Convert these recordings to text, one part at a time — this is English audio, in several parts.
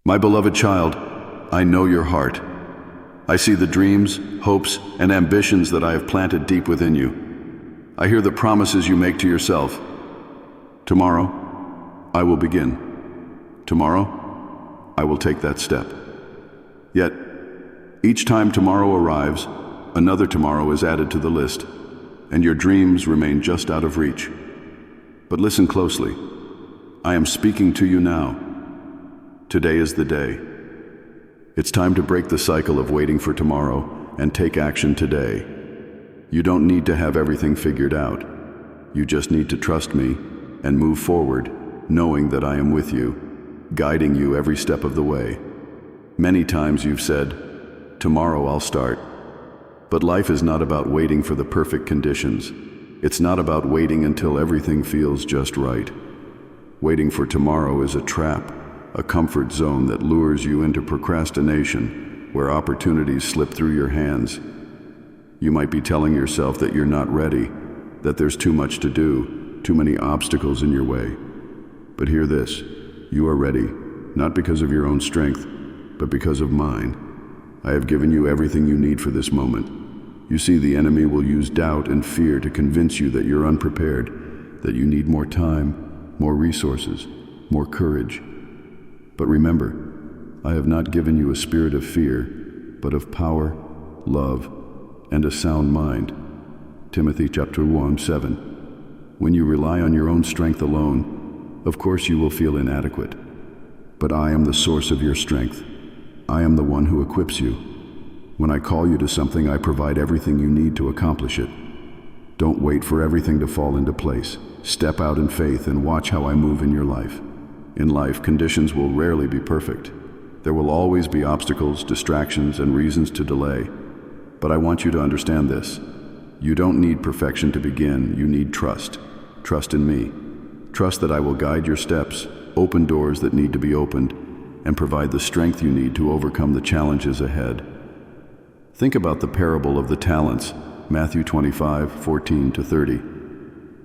My beloved child, I know your heart. I see the dreams, hopes, and ambitions that I have planted deep within you. I hear the promises you make to yourself. Tomorrow, I will begin. Tomorrow, I will take that step. Yet, each time tomorrow arrives, another tomorrow is added to the list, and your dreams remain just out of reach. But listen closely. I am speaking to you now. Today is the day. It's time to break the cycle of waiting for tomorrow and take action today. You don't need to have everything figured out. You just need to trust me and move forward, knowing that I am with you, guiding you every step of the way. Many times you've said, "Tomorrow I'll start." But life is not about waiting for the perfect conditions. It's not about waiting until everything feels just right. Waiting for tomorrow is a trap, a comfort zone that lures you into procrastination, where opportunities slip through your hands. You might be telling yourself that you're not ready, that there's too much to do, too many obstacles in your way. But hear this, you are ready, not because of your own strength, but because of mine. I have given you everything you need for this moment. You see, the enemy will use doubt and fear to convince you that you're unprepared, that you need more time, more resources, more courage. But remember, I have not given you a spirit of fear, but of power, love, and a sound mind. Timothy chapter 1:7. When you rely on your own strength alone, of course you will feel inadequate. But I am the source of your strength. I am the one who equips you. When I call you to something, I provide everything you need to accomplish it. Don't wait for everything to fall into place. Step out in faith and watch how I move in your life. In life, conditions will rarely be perfect. There will always be obstacles, distractions, and reasons to delay. But I want you to understand this. You don't need perfection to begin, you need trust. Trust in me. Trust that I will guide your steps, open doors that need to be opened, and provide the strength you need to overcome the challenges ahead. Think about the parable of the talents, Matthew 25:14-30.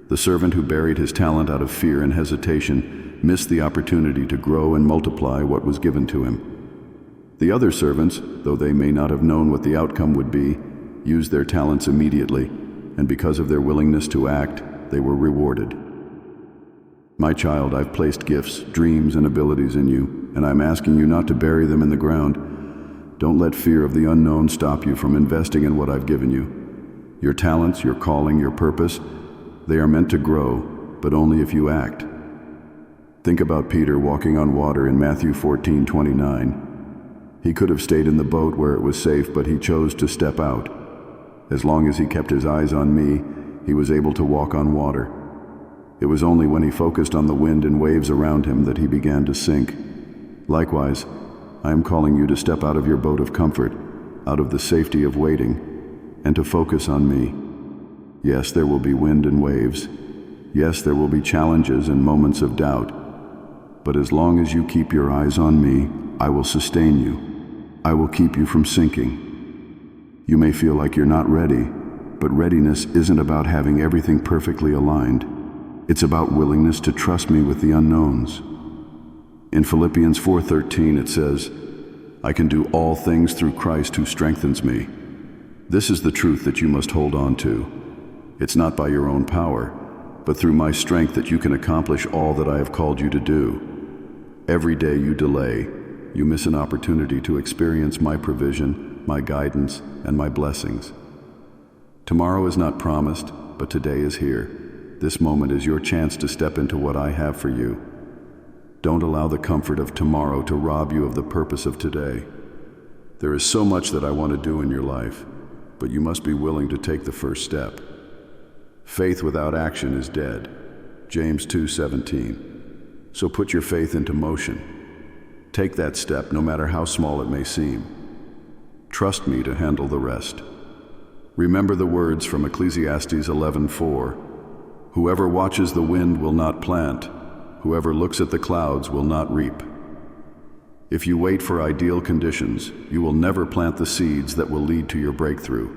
The servant who buried his talent out of fear and hesitation missed the opportunity to grow and multiply what was given to him. The other servants, though they may not have known what the outcome would be, used their talents immediately, and because of their willingness to act, they were rewarded. My child, I've placed gifts, dreams, and abilities in you, and I'm asking you not to bury them in the ground. Don't let fear of the unknown stop you from investing in what I've given you. Your talents, your calling, your purpose, they are meant to grow, but only if you act. Think about Peter walking on water in Matthew 14:29. He could have stayed in the boat where it was safe, but he chose to step out. As long as he kept his eyes on me, he was able to walk on water. It was only when he focused on the wind and waves around him that he began to sink. Likewise, I am calling you to step out of your boat of comfort, out of the safety of waiting, and to focus on me. Yes, there will be wind and waves. Yes, there will be challenges and moments of doubt. But as long as you keep your eyes on me, I will sustain you. I will keep you from sinking. You may feel like you're not ready, but readiness isn't about having everything perfectly aligned. It's about willingness to trust me with the unknowns. In Philippians 4:13 it says, "I can do all things through Christ who strengthens me." This is the truth that you must hold on to. It's not by your own power, but through my strength that you can accomplish all that I have called you to do. Every day you delay, you miss an opportunity to experience my provision, my guidance, and my blessings. Tomorrow is not promised, but today is here. This moment is your chance to step into what I have for you. Don't allow the comfort of tomorrow to rob you of the purpose of today. There is so much that I want to do in your life, but you must be willing to take the first step. Faith without action is dead. James 2:17. So put your faith into motion. Take that step, no matter how small it may seem. Trust me to handle the rest. Remember the words from Ecclesiastes 11:4. Whoever watches the wind will not plant. Whoever looks at the clouds will not reap. If you wait for ideal conditions, you will never plant the seeds that will lead to your breakthrough.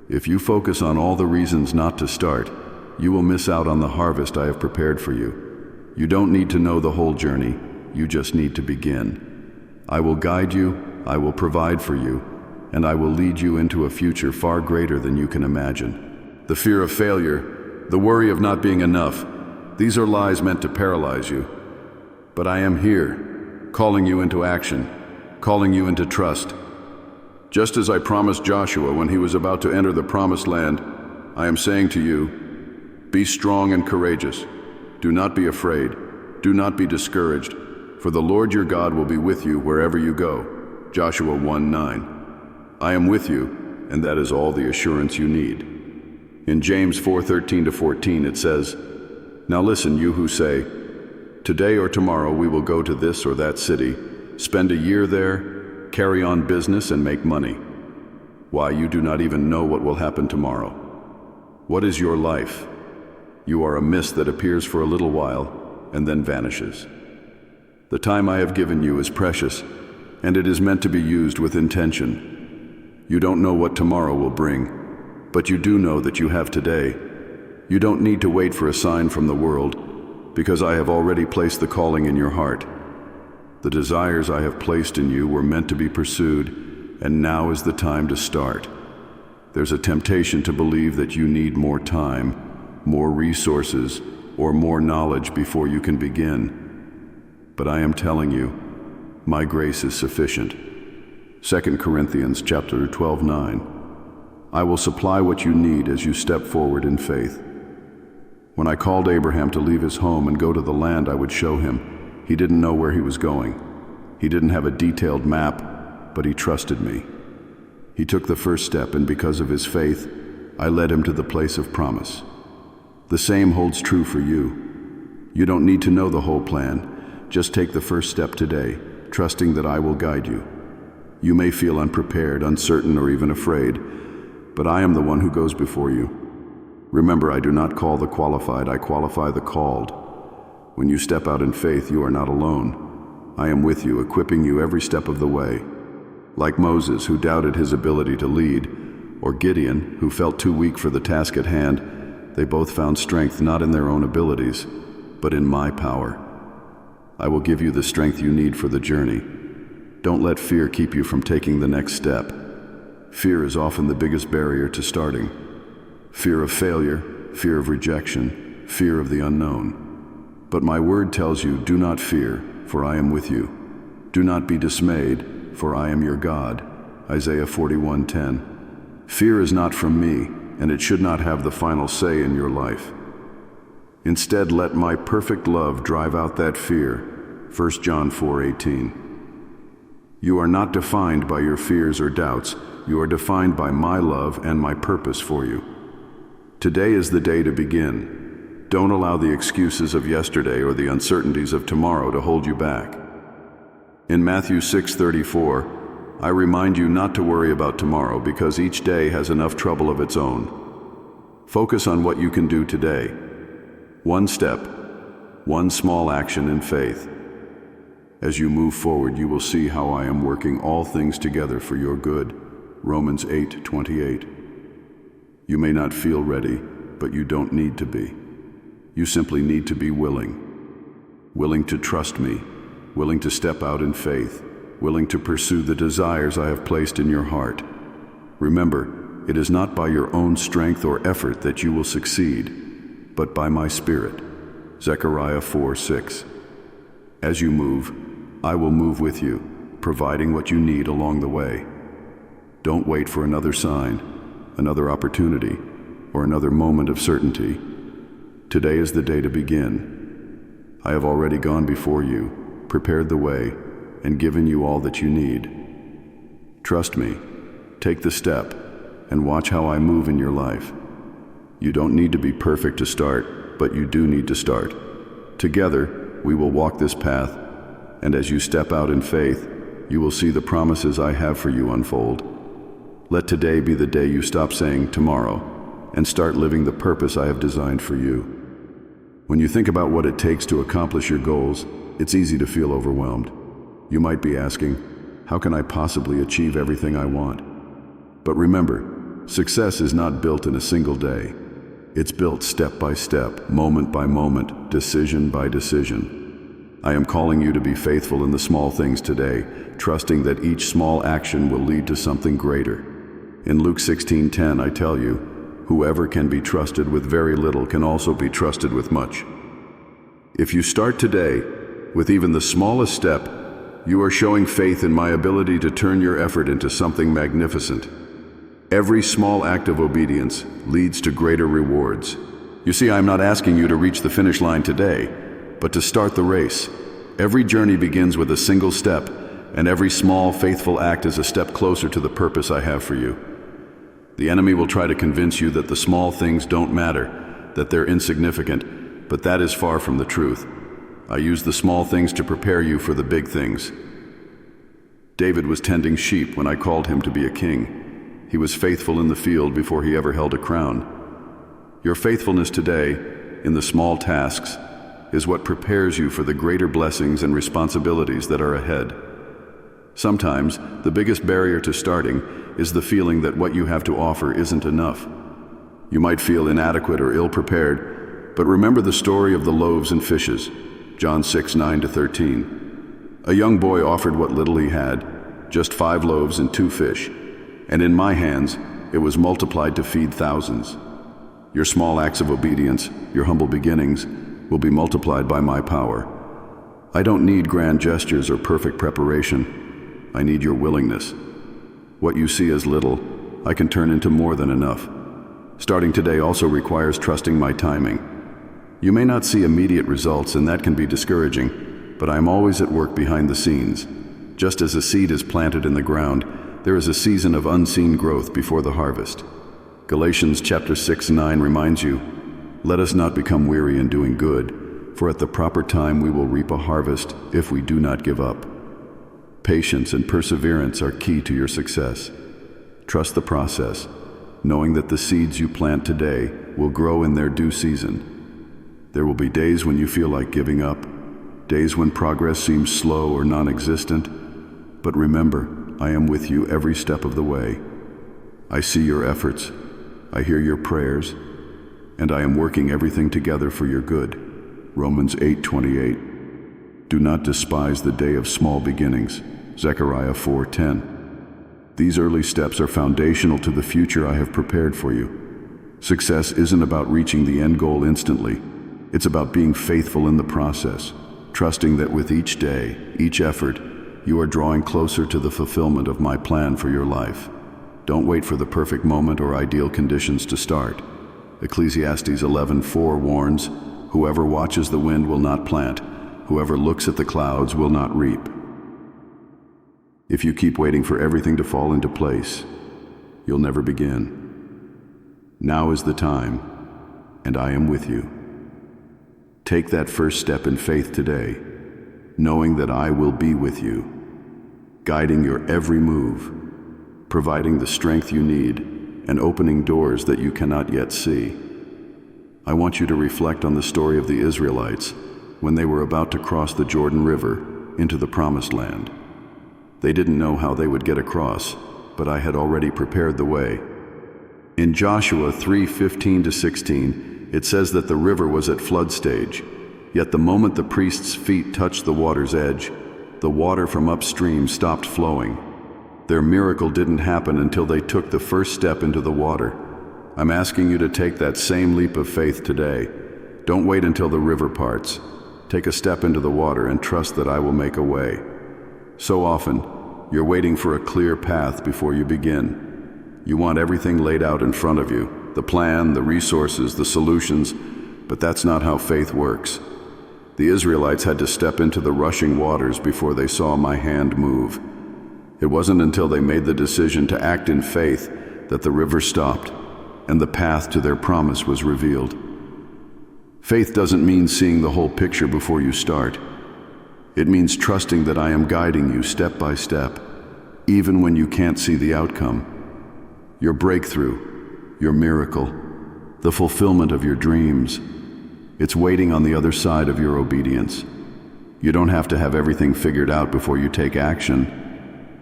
If you focus on all the reasons not to start, you will miss out on the harvest I have prepared for you. You don't need to know the whole journey, you just need to begin. I will guide you, I will provide for you, and I will lead you into a future far greater than you can imagine. The fear of failure, the worry of not being enough, these are lies meant to paralyze you. But I am here, calling you into action, calling you into trust. Just as I promised Joshua when he was about to enter the promised land, I am saying to you, be strong and courageous. Do not be afraid. Do not be discouraged, for the Lord your God will be with you wherever you go. Joshua 1:9. I am with you, and that is all the assurance you need. In James 4:13-14 it says, now listen, you who say, today or tomorrow we will go to this or that city, spend a year there, carry on business and make money. Why, you do not even know what will happen tomorrow. What is your life? You are a mist that appears for a little while and then vanishes. The time I have given you is precious, and it is meant to be used with intention. You don't know what tomorrow will bring, but you do know that you have today. You don't need to wait for a sign from the world, because I have already placed the calling in your heart. The desires I have placed in you were meant to be pursued, and now is the time to start. There's a temptation to believe that you need more time, more resources, or more knowledge before you can begin. But I am telling you, my grace is sufficient. 2 Corinthians chapter 12:9. I will supply what you need as you step forward in faith. When I called Abraham to leave his home and go to the land I would show him, he didn't know where he was going. He didn't have a detailed map, but he trusted me. He took the first step, and because of his faith, I led him to the place of promise. The same holds true for you. You don't need to know the whole plan. Just take the first step today, trusting that I will guide you. You may feel unprepared, uncertain, or even afraid, but I am the one who goes before you. Remember, I do not call the qualified, I qualify the called. When you step out in faith, you are not alone. I am with you, equipping you every step of the way. Like Moses, who doubted his ability to lead, or Gideon, who felt too weak for the task at hand, they both found strength not in their own abilities, but in my power. I will give you the strength you need for the journey. Don't let fear keep you from taking the next step. Fear is often the biggest barrier to starting. Fear of failure, fear of rejection, fear of the unknown. But my word tells you, do not fear, for I am with you. Do not be dismayed, for I am your God. Isaiah 41:10. Fear is not from me, and it should not have the final say in your life. Instead, let my perfect love drive out that fear. 1 John 4:18. You are not defined by your fears or doubts. You are defined by my love and my purpose for you. Today is the day to begin. Don't allow the excuses of yesterday or the uncertainties of tomorrow to hold you back. In Matthew 6:34, I remind you not to worry about tomorrow, because each day has enough trouble of its own. Focus on what you can do today. One step, one small action in faith. As you move forward, you will see how I am working all things together for your good. Romans 8:28. You may not feel ready, but you don't need to be. You simply need to be willing. Willing to trust me, willing to step out in faith, willing to pursue the desires I have placed in your heart. Remember, it is not by your own strength or effort that you will succeed, but by my Spirit. Zechariah 4:6. As you move, I will move with you, providing what you need along the way. Don't wait for another sign, another opportunity, or another moment of certainty. Today is the day to begin. I have already gone before you, prepared the way, and given you all that you need. Trust me, take the step, and watch how I move in your life. You don't need to be perfect to start, but you do need to start. Together, we will walk this path, and as you step out in faith, you will see the promises I have for you unfold. Let today be the day you stop saying tomorrow, and start living the purpose I have designed for you. When you think about what it takes to accomplish your goals, it's easy to feel overwhelmed. You might be asking, how can I possibly achieve everything I want? But remember, success is not built in a single day. It's built step by step, moment by moment, decision by decision. I am calling you to be faithful in the small things today, trusting that each small action will lead to something greater. In Luke 16:10, I tell you, whoever can be trusted with very little can also be trusted with much. If you start today with even the smallest step, you are showing faith in my ability to turn your effort into something magnificent. Every small act of obedience leads to greater rewards. You see, I am not asking you to reach the finish line today, but to start the race. Every journey begins with a single step, and every small, faithful act is a step closer to the purpose I have for you. The enemy will try to convince you that the small things don't matter, that they're insignificant, but that is far from the truth. I use the small things to prepare you for the big things. David was tending sheep when I called him to be a king. He was faithful in the field before he ever held a crown. Your faithfulness today, in the small tasks, is what prepares you for the greater blessings and responsibilities that are ahead. Sometimes, the biggest barrier to starting is the feeling that what you have to offer isn't enough. You might feel inadequate or ill-prepared, but remember the story of the loaves and fishes, John 6:9-13. A young boy offered what little he had, just 5 loaves and 2 fish, and in my hands, it was multiplied to feed thousands. Your small acts of obedience, your humble beginnings, will be multiplied by my power. I don't need grand gestures or perfect preparation. I need your willingness. What you see as little, I can turn into more than enough. Starting today also requires trusting my timing. You may not see immediate results, and that can be discouraging, but I am always at work behind the scenes. Just as a seed is planted in the ground, there is a season of unseen growth before the harvest. Galatians chapter 6:9 reminds you, "Let us not become weary in doing good, for at the proper time we will reap a harvest if we do not give up." Patience and perseverance are key to your success. Trust the process, knowing that the seeds you plant today will grow in their due season. There will be days when you feel like giving up, days when progress seems slow or non-existent, but remember, I am with you every step of the way. I see your efforts, I hear your prayers, and I am working everything together for your good. Romans 8:28. Do not despise the day of small beginnings. Zechariah 4:10. These early steps are foundational to the future I have prepared for you. Success isn't about reaching the end goal instantly. It's about being faithful in the process, trusting that with each day, each effort, you are drawing closer to the fulfillment of my plan for your life. Don't wait for the perfect moment or ideal conditions to start. Ecclesiastes 11:4 warns, "Whoever watches the wind will not plant. Whoever looks at the clouds will not reap." If you keep waiting for everything to fall into place, you'll never begin. Now is the time, and I am with you. Take that first step in faith today, knowing that I will be with you, guiding your every move, providing the strength you need, and opening doors that you cannot yet see. I want you to reflect on the story of the Israelites when they were about to cross the Jordan River into the Promised Land. They didn't know how they would get across, but I had already prepared the way. In Joshua 3:15-16, it says that the river was at flood stage, yet the moment the priest's feet touched the water's edge, the water from upstream stopped flowing. Their miracle didn't happen until they took the first step into the water. I'm asking you to take that same leap of faith today. Don't wait until the river parts. Take a step into the water and trust that I will make a way. So often, you're waiting for a clear path before you begin. You want everything laid out in front of you, the plan, the resources, the solutions, but that's not how faith works. The Israelites had to step into the rushing waters before they saw my hand move. It wasn't until they made the decision to act in faith that the river stopped and the path to their promise was revealed. Faith doesn't mean seeing the whole picture before you start. It means trusting that I am guiding you step by step, even when you can't see the outcome. Your breakthrough, your miracle, the fulfillment of your dreams, it's waiting on the other side of your obedience. You don't have to have everything figured out before you take action.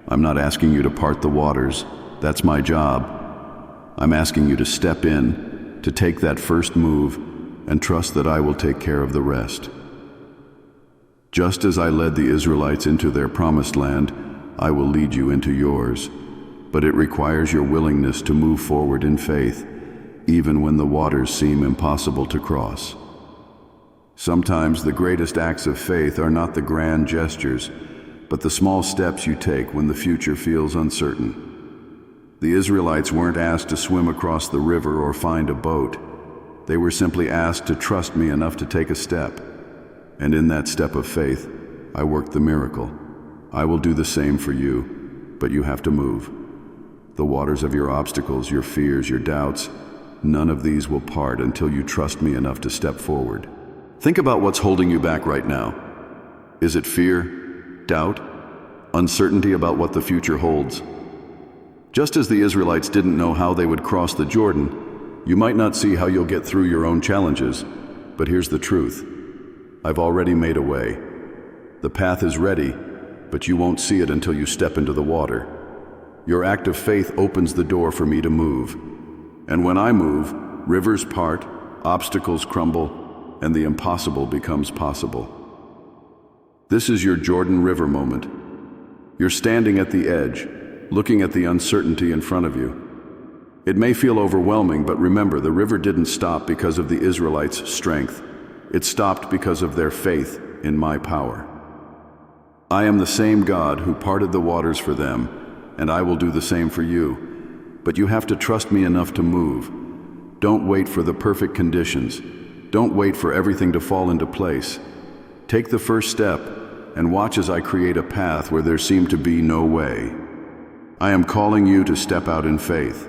I'm not asking you to part the waters. That's my job. I'm asking you to step in, to take that first move, and trust that I will take care of the rest. Just as I led the Israelites into their promised land, I will lead you into yours. But it requires your willingness to move forward in faith, even when the waters seem impossible to cross. Sometimes the greatest acts of faith are not the grand gestures, but the small steps you take when the future feels uncertain. The Israelites weren't asked to swim across the river or find a boat. They were simply asked to trust me enough to take a step. And in that step of faith, I worked the miracle. I will do the same for you, but you have to move. The waters of your obstacles, your fears, your doubts, none of these will part until you trust me enough to step forward. Think about what's holding you back right now. Is it fear, doubt, uncertainty about what the future holds? Just as the Israelites didn't know how they would cross the Jordan, you might not see how you'll get through your own challenges, but here's the truth. I've already made a way. The path is ready, but you won't see it until you step into the water. Your act of faith opens the door for me to move. And when I move, rivers part, obstacles crumble, and the impossible becomes possible. This is your Jordan River moment. You're standing at the edge, looking at the uncertainty in front of you. It may feel overwhelming, but remember, the river didn't stop because of the Israelites' strength. It stopped because of their faith in my power. I am the same God who parted the waters for them, and I will do the same for you. But you have to trust me enough to move. Don't wait for the perfect conditions. Don't wait for everything to fall into place. Take the first step and watch as I create a path where there seemed to be no way. I am calling you to step out in faith.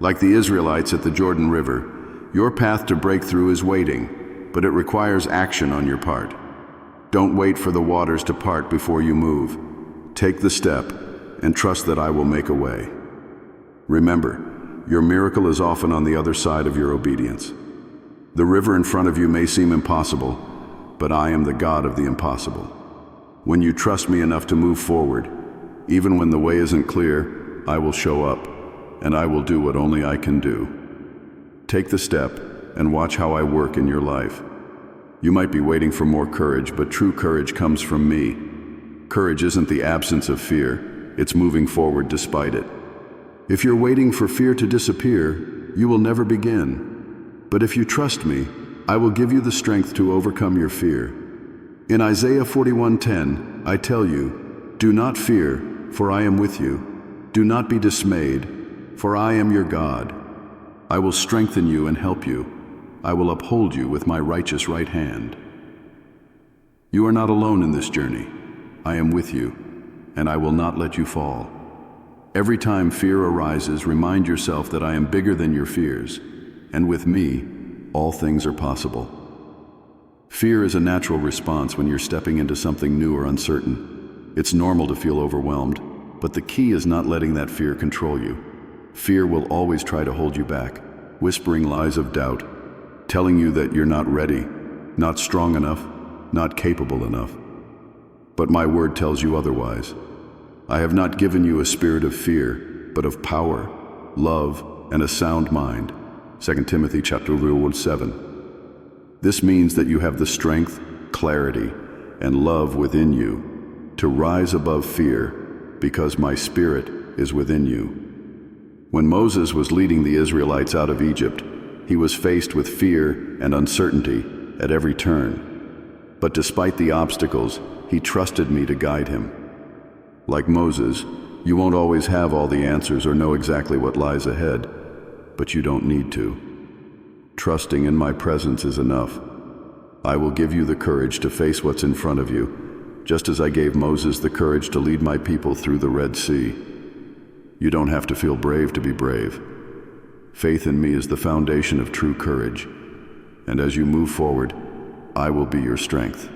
Like the Israelites at the Jordan River, your path to breakthrough is waiting, but it requires action on your part. Don't wait for the waters to part before you move. Take the step and trust that I will make a way. Remember, your miracle is often on the other side of your obedience. The river in front of you may seem impossible, but I am the God of the impossible. When you trust me enough to move forward, even when the way isn't clear, I will show up, and I will do what only I can do. Take the step and watch how I work in your life. You might be waiting for more courage, but true courage comes from me. Courage isn't the absence of fear, it's moving forward despite it. If you're waiting for fear to disappear, you will never begin. But if you trust me, I will give you the strength to overcome your fear. In Isaiah 41:10, I tell you, do not fear, for I am with you. Do not be dismayed, for I am your God. I will strengthen you and help you. I will uphold you with my righteous right hand. You are not alone in this journey. I am with you, and I will not let you fall. Every time fear arises, remind yourself that I am bigger than your fears, and with me, all things are possible. Fear is a natural response when you're stepping into something new or uncertain. It's normal to feel overwhelmed, but the key is not letting that fear control you. Fear will always try to hold you back, whispering lies of doubt, telling you that you're not ready, not strong enough, not capable enough. But my word tells you otherwise. I have not given you a spirit of fear, but of power, love, and a sound mind. 2 Timothy chapter 7. This means that you have the strength, clarity, and love within you to rise above fear, because my spirit is within you. When Moses was leading the Israelites out of Egypt, he was faced with fear and uncertainty at every turn. But despite the obstacles, he trusted me to guide him. Like Moses, you won't always have all the answers or know exactly what lies ahead, but you don't need to. Trusting in my presence is enough. I will give you the courage to face what's in front of you, just as I gave Moses the courage to lead my people through the Red Sea. You don't have to feel brave to be brave. Faith in me is the foundation of true courage, and as you move forward, I will be your strength.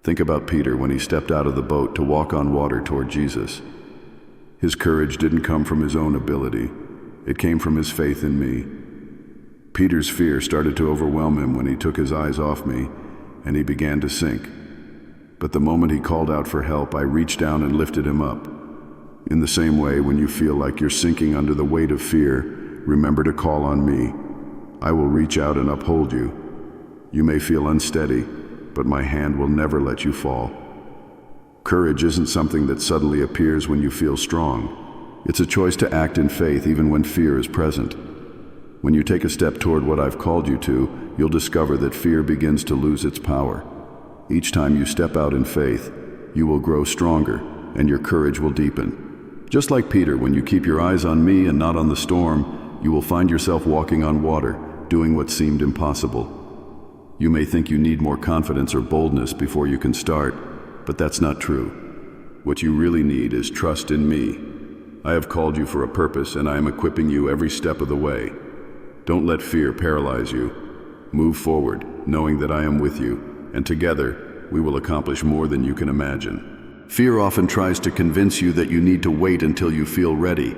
Think about Peter when he stepped out of the boat to walk on water toward Jesus. His courage didn't come from his own ability. It came from his faith in me. Peter's fear started to overwhelm him when he took his eyes off me, and he began to sink. But the moment he called out for help, I reached down and lifted him up. In the same way, when you feel like you're sinking under the weight of fear, remember to call on me. I will reach out and uphold you. You may feel unsteady, but my hand will never let you fall. Courage isn't something that suddenly appears when you feel strong. It's a choice to act in faith even when fear is present. When you take a step toward what I've called you to, you'll discover that fear begins to lose its power. Each time you step out in faith, you will grow stronger and your courage will deepen. Just like Peter, when you keep your eyes on me and not on the storm, you will find yourself walking on water, doing what seemed impossible. You may think you need more confidence or boldness before you can start, but that's not true. What you really need is trust in me. I have called you for a purpose, and I am equipping you every step of the way. Don't let fear paralyze you. Move forward, knowing that I am with you, and together we will accomplish more than you can imagine. Fear often tries to convince you that you need to wait until you feel ready,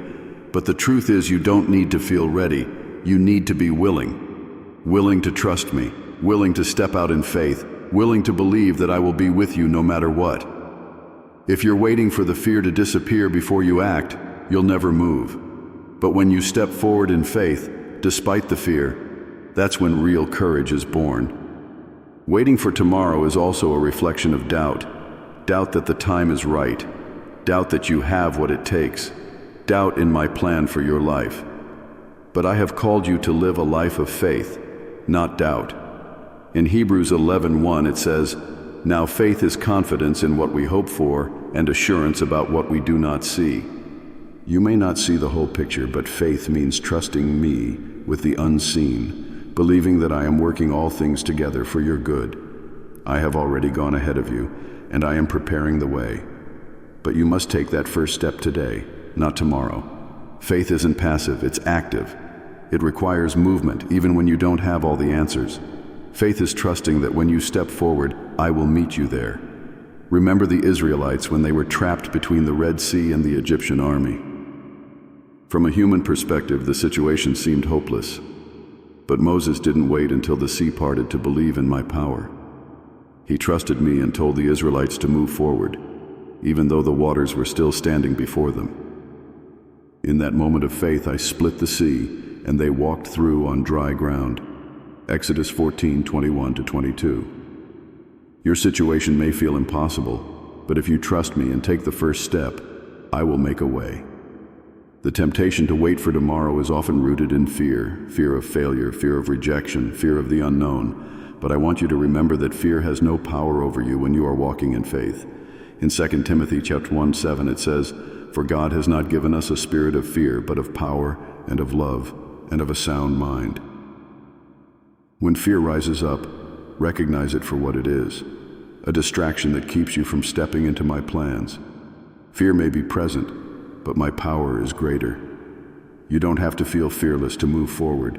but the truth is you don't need to feel ready. You need to be willing. Willing to trust me, willing to step out in faith, willing to believe that I will be with you no matter what. If you're waiting for the fear to disappear before you act, you'll never move. But when you step forward in faith, despite the fear, that's when real courage is born. Waiting for tomorrow is also a reflection of doubt. Doubt that the time is right. Doubt that you have what it takes. Doubt in my plan for your life. But I have called you to live a life of faith, not doubt. In Hebrews 11:1 it says, "Now faith is confidence in what we hope for and assurance about what we do not see." You may not see the whole picture, but faith means trusting me with the unseen, believing that I am working all things together for your good. I have already gone ahead of you, and I am preparing the way. But you must take that first step today, not tomorrow. Faith isn't passive, it's active. It requires movement, even when you don't have all the answers. Faith is trusting that when you step forward, I will meet you there. Remember the Israelites when they were trapped between the Red Sea and the Egyptian army. From a human perspective, the situation seemed hopeless. But Moses didn't wait until the sea parted to believe in my power. He trusted me and told the Israelites to move forward, even though the waters were still standing before them. In that moment of faith, I split the sea, and they walked through on dry ground. Exodus 14:21-22. Your situation may feel impossible, but if you trust me and take the first step, I will make a way. The temptation to wait for tomorrow is often rooted in fear, fear of failure, fear of rejection, fear of the unknown. But I want you to remember that fear has no power over you when you are walking in faith. In 2 Timothy chapter 1:7 it says, "For God has not given us a spirit of fear, but of power and of love and of a sound mind." When fear rises up, recognize it for what it is, a distraction that keeps you from stepping into my plans. Fear may be present, but my power is greater. You don't have to feel fearless to move forward.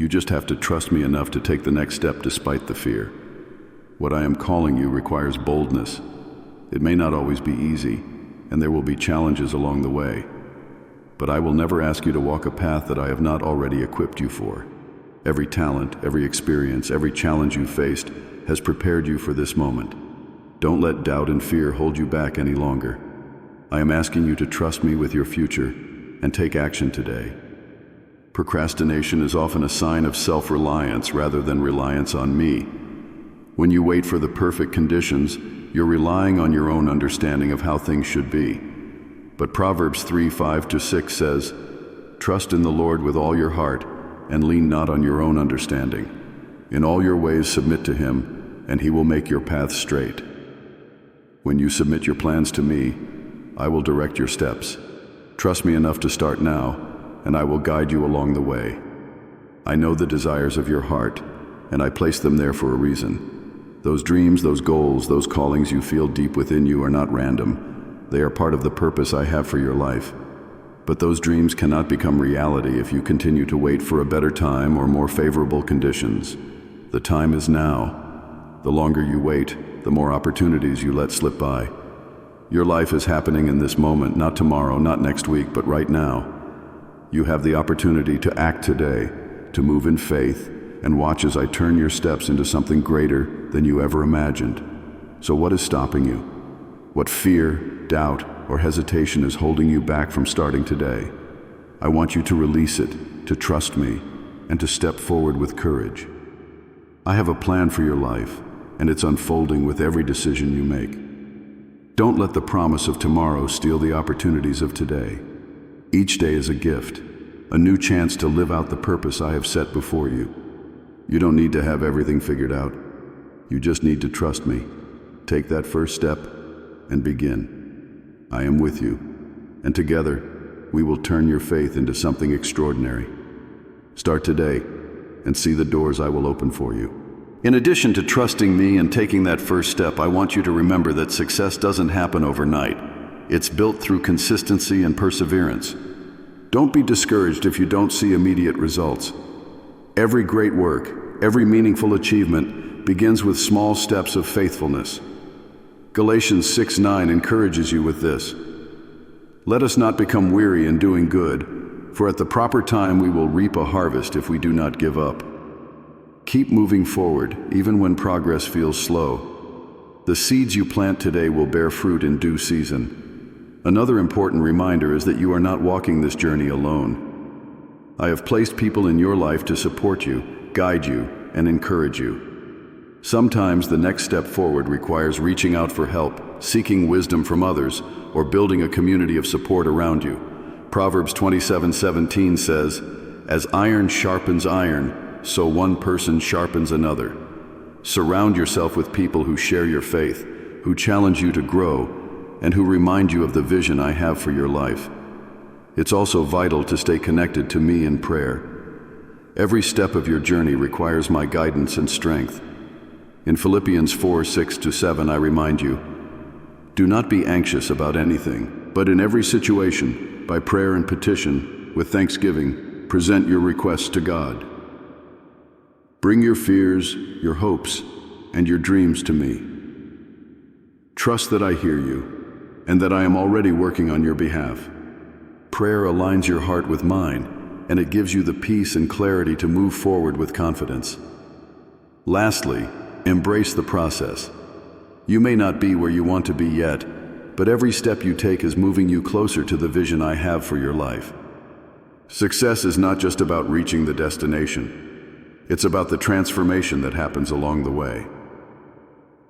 You just have to trust me enough to take the next step despite the fear. What I am calling you requires boldness. It may not always be easy, and there will be challenges along the way. But I will never ask you to walk a path that I have not already equipped you for. Every talent, every experience, every challenge you faced has prepared you for this moment. Don't let doubt and fear hold you back any longer. I am asking you to trust me with your future and take action today. Procrastination is often a sign of self-reliance rather than reliance on me. When you wait for the perfect conditions, you're relying on your own understanding of how things should be. But Proverbs 3:5-6 says, "Trust in the Lord with all your heart and lean not on your own understanding. In all your ways submit to him, and he will make your path straight." When you submit your plans to me, I will direct your steps. Trust me enough to start now, and I will guide you along the way. I know the desires of your heart, and I place them there for a reason. Those dreams, those goals, those callings you feel deep within you are not random. They are part of the purpose I have for your life. But those dreams cannot become reality if you continue to wait for a better time or more favorable conditions. The time is now. The longer you wait, the more opportunities you let slip by. Your life is happening in this moment, not tomorrow, not next week, but right now. You have the opportunity to act today, to move in faith, and watch as I turn your steps into something greater than you ever imagined. So what is stopping you? What fear, doubt, or hesitation is holding you back from starting today? I want you to release it, to trust me, and to step forward with courage. I have a plan for your life, and it's unfolding with every decision you make. Don't let the promise of tomorrow steal the opportunities of today. Each day is a gift, a new chance to live out the purpose I have set before you. You don't need to have everything figured out. You just need to trust me. Take that first step and begin. I am with you, and together we will turn your faith into something extraordinary. Start today and see the doors I will open for you. In addition to trusting me and taking that first step, I want you to remember that success doesn't happen overnight. It's built through consistency and perseverance. Don't be discouraged if you don't see immediate results. Every great work, every meaningful achievement begins with small steps of faithfulness. Galatians 6:9 encourages you with this. Let us not become weary in doing good, for at the proper time we will reap a harvest if we do not give up. Keep moving forward, even when progress feels slow. The seeds you plant today will bear fruit in due season. Another important reminder is that you are not walking this journey alone. I have placed people in your life to support you, guide you, and encourage you. Sometimes the next step forward requires reaching out for help, seeking wisdom from others, or building a community of support around you. Proverbs 27:17 says, "As iron sharpens iron, so one person sharpens another." Surround yourself with people who share your faith, who challenge you to grow, and who remind you of the vision I have for your life. It's also vital to stay connected to me in prayer. Every step of your journey requires my guidance and strength. In Philippians 4:6-7, I remind you, do not be anxious about anything, but in every situation, by prayer and petition, with thanksgiving, present your requests to God. Bring your fears, your hopes, and your dreams to me. Trust that I hear you, and that I am already working on your behalf. Prayer aligns your heart with mine, and it gives you the peace and clarity to move forward with confidence. Lastly, embrace the process. You may not be where you want to be yet, but every step you take is moving you closer to the vision I have for your life. Success is not just about reaching the destination. It's about the transformation that happens along the way.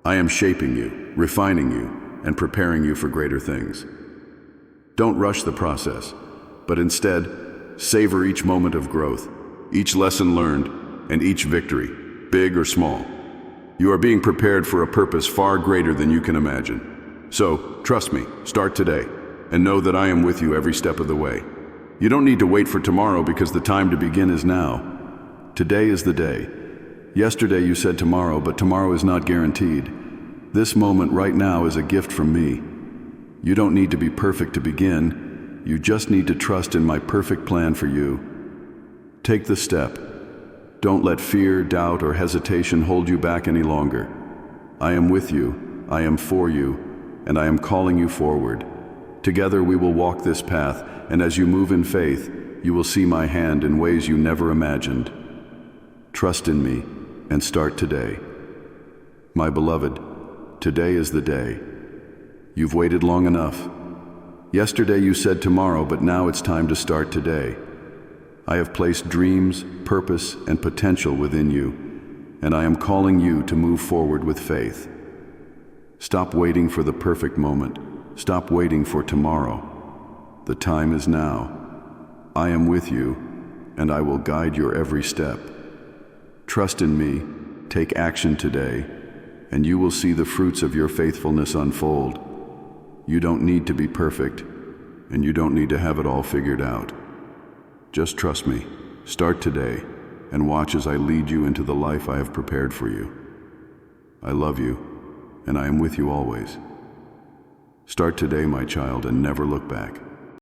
I am shaping you, refining you, and preparing you for greater things. Don't rush the process, but instead, savor each moment of growth, each lesson learned, and each victory, big or small. You are being prepared for a purpose far greater than you can imagine. So, trust me, start today, and know that I am with you every step of the way. You don't need to wait for tomorrow because the time to begin is now. Today is the day. Yesterday you said tomorrow, but tomorrow is not guaranteed. This moment right now is a gift from me. You don't need to be perfect to begin. You just need to trust in my perfect plan for you. Take the step. Don't let fear, doubt, or hesitation hold you back any longer. I am with you, I am for you, and I am calling you forward. Together we will walk this path, and as you move in faith, you will see my hand in ways you never imagined. Trust in me and start today. My beloved, today is the day. You've waited long enough. Yesterday you said tomorrow, but now it's time to start today. I have placed dreams, purpose, and potential within you, and I am calling you to move forward with faith. Stop waiting for the perfect moment. Stop waiting for tomorrow. The time is now. I am with you, and I will guide your every step. Trust in me, take action today, and you will see the fruits of your faithfulness unfold. You don't need to be perfect, and you don't need to have it all figured out. Just trust me, start today, and watch as I lead you into the life I have prepared for you. I love you, and I am with you always. Start today, my child, and never look back.